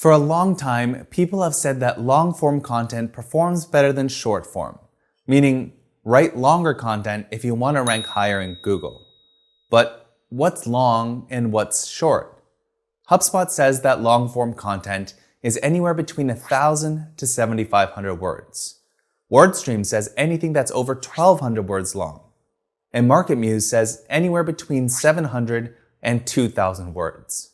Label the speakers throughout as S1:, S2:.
S1: For a long time, people have said that long-form content performs better than short-form, meaning write longer content if you want to rank higher in Google. But what's long and what's short? HubSpot says that long-form content is anywhere between 1,000 to 7,500 words. WordStream says anything that's over 1,200 words long. And MarketMuse says anywhere between 700 and 2,000 words.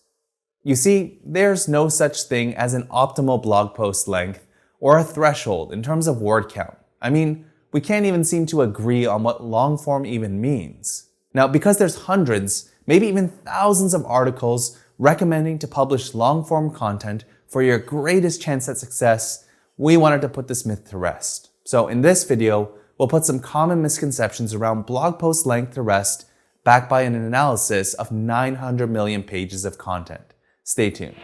S1: You see, there's no such thing as an optimal blog post length or a threshold in terms of word count. I mean, we can't even seem to agree on what long form even means. Now, because there's hundreds, maybe even thousands of articles recommending to publish long form content for your greatest chance at success, we wanted to put this myth to rest. So in this video, we'll put some common misconceptions around blog post length to rest, backed by an analysis of 900 million pages of content. Stay tuned.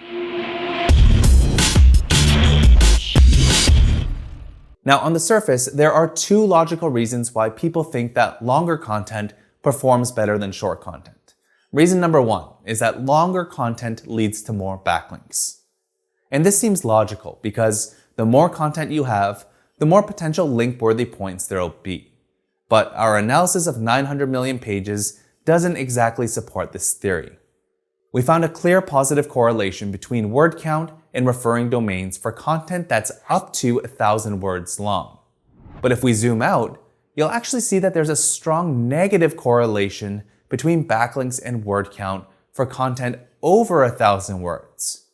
S1: Now, on the surface, there are two logical reasons why people think that longer content performs better than short content. Reason number one is that longer content leads to more backlinks. And this seems logical because the more content you have, the more potential link-worthy points there will be. But our analysis of 900 million pages doesn't exactly support this theory. We found a clear positive correlation between word count and referring domains for content that's up to 1,000 words long. But if we zoom out, you'll actually see that there's a strong negative correlation between backlinks and word count for content over 1,000 words.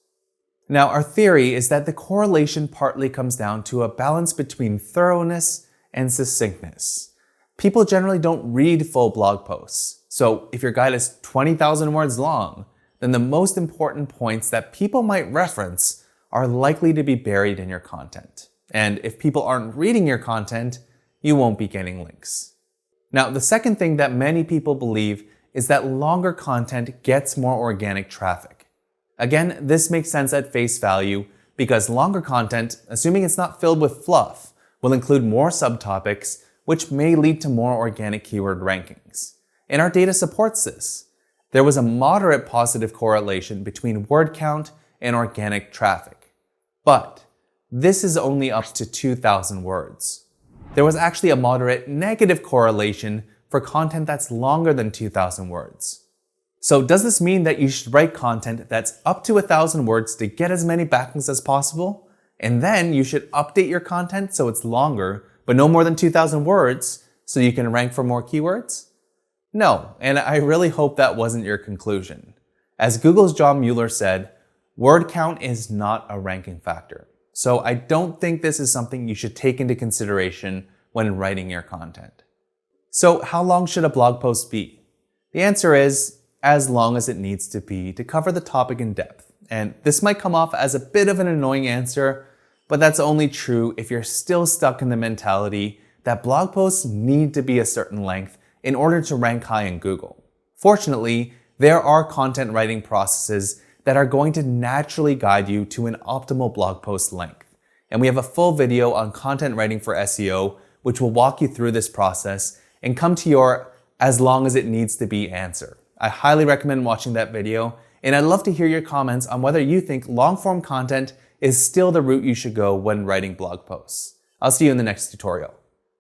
S1: Now, our theory is that the correlation partly comes down to a balance between thoroughness and succinctness. People generally don't read full blog posts, so if your guide is 20,000 words long, then the most important points that people might reference are likely to be buried in your content. And if people aren't reading your content, you won't be getting links. Now, the second thing that many people believe is that longer content gets more organic traffic. Again, this makes sense at face value because longer content, assuming it's not filled with fluff, will include more subtopics, which may lead to more organic keyword rankings. And our data supports this. There was a moderate positive correlation between word count and organic traffic. But this is only up to 2,000 words. There was actually a moderate negative correlation for content that's longer than 2,000 words. So does this mean that you should write content that's up to 1,000 words to get as many backlinks as possible? And then you should update your content so it's longer, but no more than 2,000 words, so you can rank for more keywords? No, and I really hope that wasn't your conclusion. As Google's John Mueller said, word count is not a ranking factor. So I don't think this is something you should take into consideration when writing your content. So how long should a blog post be? The answer is as long as it needs to be to cover the topic in depth. And this might come off as a bit of an annoying answer, but that's only true if you're still stuck in the mentality that blog posts need to be a certain length in order to rank high in Google. Fortunately, there are content writing processes that are going to naturally guide you to an optimal blog post length. And we have a full video on content writing for SEO, which will walk you through this process and come to your as long as it needs to be answer. I highly recommend watching that video, and I'd love to hear your comments on whether you think long form content is still the route you should go when writing blog posts. I'll see you in the next tutorial.